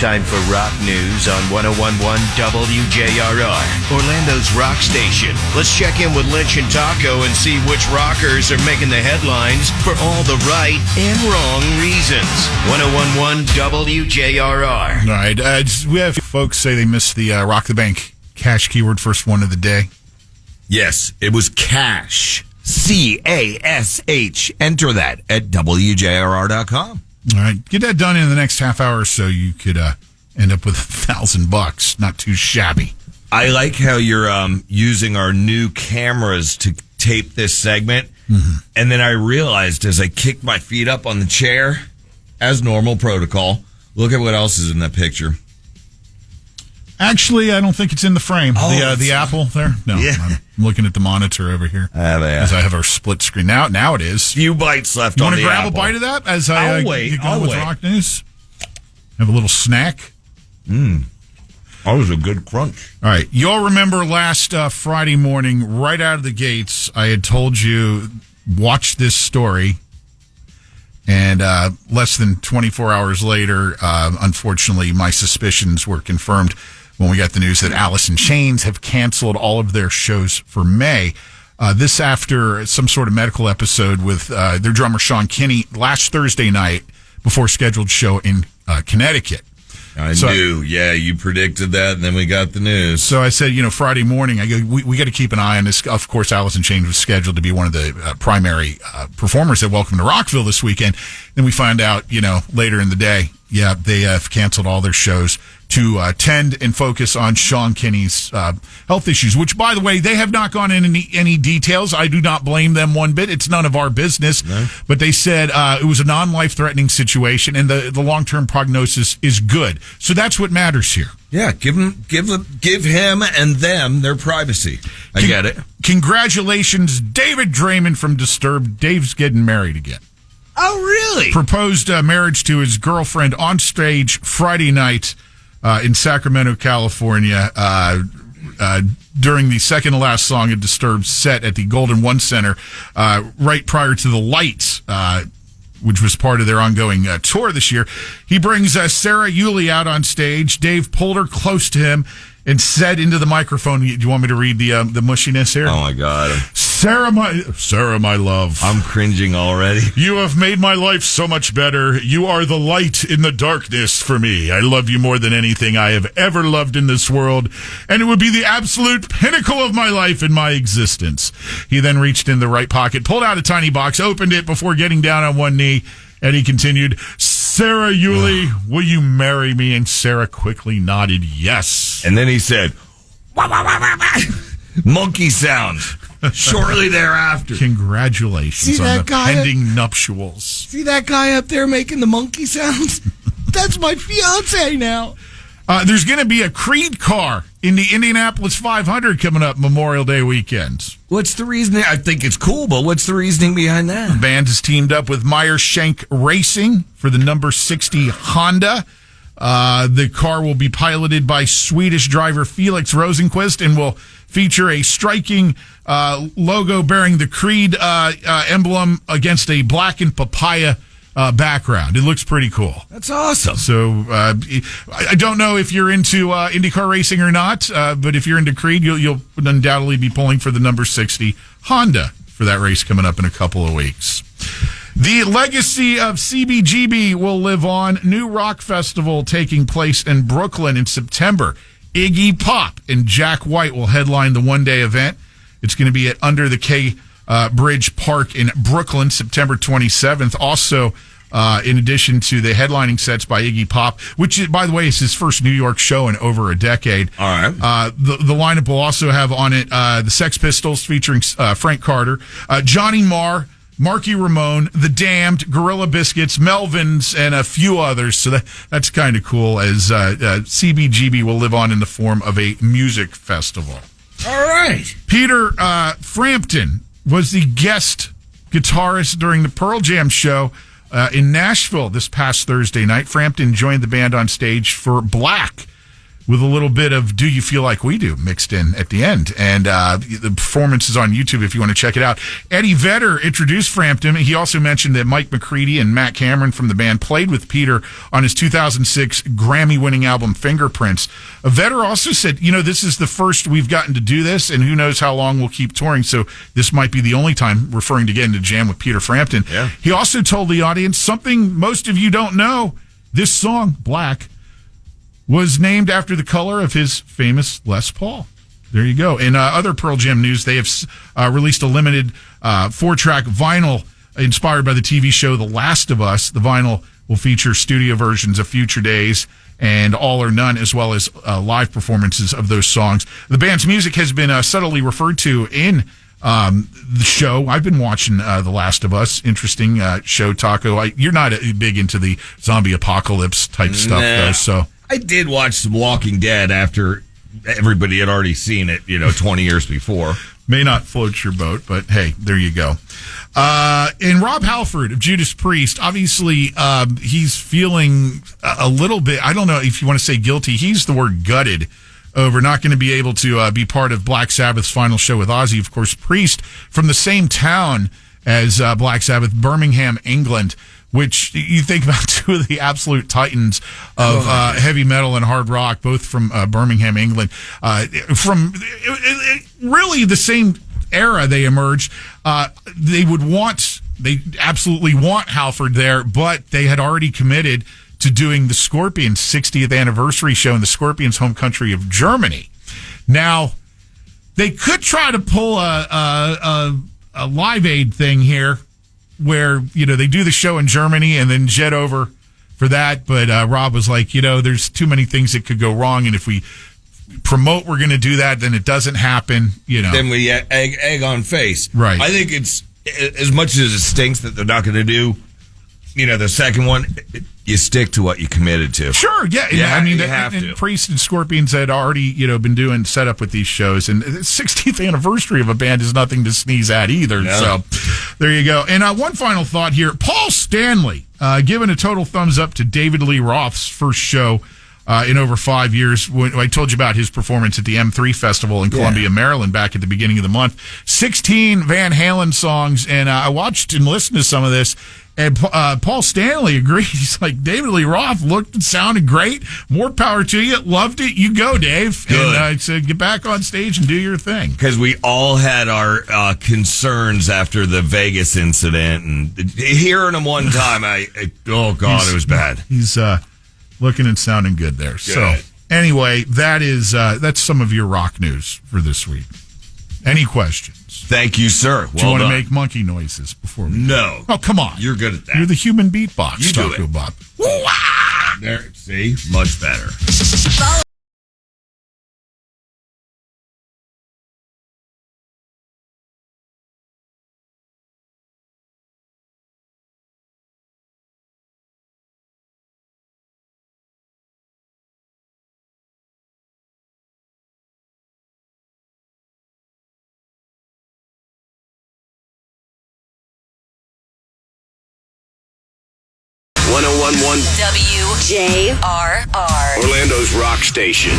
time for rock news on 101.1 WJRR, Orlando's rock station. Let's check in with Lynch and Taco and see which rockers are making the headlines for all the right and wrong reasons. 101.1 WJRR. All right. We have folks say they missed the Rock the Bank cash keyword first one of the day. Yes, it was cash. C-A-S-H. Enter that at WJRR.com. All right. Get that done in the next half hour so you could end up with $1,000. Not too shabby. I like how you're using our new cameras to tape this segment. Mm-hmm. And then I realized as I kicked my feet up on the chair, as normal protocol, look at what else is in that picture. Actually, I don't think it's in the frame. Oh, the Apple there? No, yeah. I'm looking at the monitor over here. As I have our split screen. Now it is. Few bites left you on want the to grab apple. a bite of that as I I'll wait. get going I'll with wait. rock news? Have a little snack? That was a good crunch. All right. You all remember last Friday morning, right out of the gates, I had told you, watch this story. And less than 24 hours later, unfortunately, my suspicions were confirmed when we got the news that Alice in Chains have canceled all of their shows for May. This after some sort of medical episode with their drummer Sean Kinney last Thursday night before a scheduled show in Connecticut. I knew. Yeah, you predicted that, and then we got the news. So I said, Friday morning, I go, we got to keep an eye on this. Of course, Alice in Chains was scheduled to be one of the primary performers at Welcome to Rockville this weekend. Then we find out, later in the day, they have canceled all their shows to tend and focus on Sean Kinney's health issues, which, by the way, they have not gone into any details. I do not blame them one bit. It's none of our business. No. But they said it was a non-life-threatening situation, and the long-term prognosis is good. So that's what matters here. Yeah, give him and them their privacy. I get it. Congratulations, David Draymond from Disturbed. Dave's getting married again. Oh, really? Proposed marriage to his girlfriend on stage Friday night in Sacramento, California, during the second to last song of Disturbed set at the Golden One Center, right prior to The Lights, which was part of their ongoing tour this year. He brings Sarah Yulee out on stage. Dave pulled her close to him and said into the microphone, do you want me to read the mushiness here? Oh, my God. Sarah, my love. I'm cringing already. You have made my life so much better. You are the light in the darkness for me. I love you more than anything I have ever loved in this world, and it would be the absolute pinnacle of my life and my existence. He then reached in the right pocket, pulled out a tiny box, opened it before getting down on one knee, and he continued, Sarah Yulee, will you marry me? And Sarah quickly nodded yes. And then he said, wah, wah, wah, wah, wah. Monkey sound. Shortly thereafter. Congratulations on the pending nuptials. See that guy up there making the monkey sounds? That's my fiance now. There's going to be a Creed car in the Indianapolis 500 coming up Memorial Day weekend. What's the reasoning? I think it's cool, but what's the reasoning behind that? The band has teamed up with Meyer Shank Racing for the number 60 Honda. The car will be piloted by Swedish driver Felix Rosenqvist and will feature a striking logo bearing the Creed emblem against a blackened papaya background. It looks pretty cool. That's awesome. So I don't know if you're into IndyCar racing or not, but if you're into Creed, you'll undoubtedly be pulling for the number 60 Honda for that race coming up in a couple of weeks. The legacy of CBGB will live on. New Rock Festival taking place in Brooklyn in September. Iggy Pop and Jack White will headline the one-day event. It's going to be at Under the K Bridge Park in Brooklyn, September 27th. Also, in addition to the headlining sets by Iggy Pop, which, by the way, is his first New York show in over a decade. All right. The lineup will also have on it the Sex Pistols featuring Frank Carter, Johnny Marr, Marky Ramone, The Damned, Gorilla Biscuits, Melvins, and a few others. So that's kind of cool, as CBGB will live on in the form of a music festival. All right. Peter Frampton was the guest guitarist during the Pearl Jam show in Nashville this past Thursday night. Frampton joined the band on stage for Black, with a little bit of Do You Feel Like We Do mixed in at the end. And the performance is on YouTube if you want to check it out. Eddie Vedder introduced Frampton. He also mentioned that Mike McCready and Matt Cameron from the band played with Peter on his 2006 Grammy-winning album Fingerprints. Vedder also said, this is the first we've gotten to do this, and who knows how long we'll keep touring, so this might be the only time, referring to getting to jam with Peter Frampton. Yeah. He also told the audience something most of you don't know. This song, Black, was named after the color of his famous Les Paul. There you go. In other Pearl Jam news, they have released a limited 4-track vinyl inspired by the TV show The Last of Us. The vinyl will feature studio versions of Future Days and All or None, as well as live performances of those songs. The band's music has been subtly referred to in the show. I've been watching The Last of Us. Interesting show, Taco. You're not big into the zombie apocalypse type stuff, though, so... I did watch some Walking Dead after everybody had already seen it, 20 years before. May not float your boat, but hey, there you go. And Rob Halford of Judas Priest, obviously, he's feeling a little bit, I don't know if you want to say guilty, he's the word gutted over not going to be able to be part of Black Sabbath's final show with Ozzy. Of course, Priest from the same town as Black Sabbath, Birmingham, England, which you think about two of the absolute titans of heavy metal and hard rock, both from Birmingham, England. From really the same era they emerged. They absolutely want Halford there, but they had already committed to doing the Scorpions' 60th anniversary show in the Scorpions' home country of Germany. Now, they could try to pull a Live Aid thing here, where, they do the show in Germany and then jet over for that. But Rob was like, there's too many things that could go wrong. And if we promote we're going to do that, then it doesn't happen, Then we egg on face. Right. I think it's, as much as it stinks that they're not going to do, the second one, you stick to what you committed to. Sure, yeah. Yeah, I mean, you have to. Priest and Scorpions had already, been doing setup with these shows, and the 60th anniversary of a band is nothing to sneeze at either. No. So there you go. And one final thought here: Paul Stanley giving a total thumbs up to David Lee Roth's first show in over 5 years. When I told you about his performance at the M3 Festival in Columbia, Maryland, back at the beginning of the month. 16 Van Halen songs, and I watched and listened to some of this. And Paul Stanley agreed. He's like, David Lee Roth looked and sounded great. More power to you. Loved it. You go, Dave. Good. And I said, get back on stage and do your thing. Because we all had our concerns after the Vegas incident. And hearing him one time, oh, God, it was bad. He's looking and sounding good there. Good. So, anyway, that's some of your rock news for this week. Any questions? Thank you, sir. Do you want to make monkey noises before we No. Oh, come on. You're good at that. You're the human beatbox. You do it. Bob. There, see? Much better. WJRR, Orlando's rock station.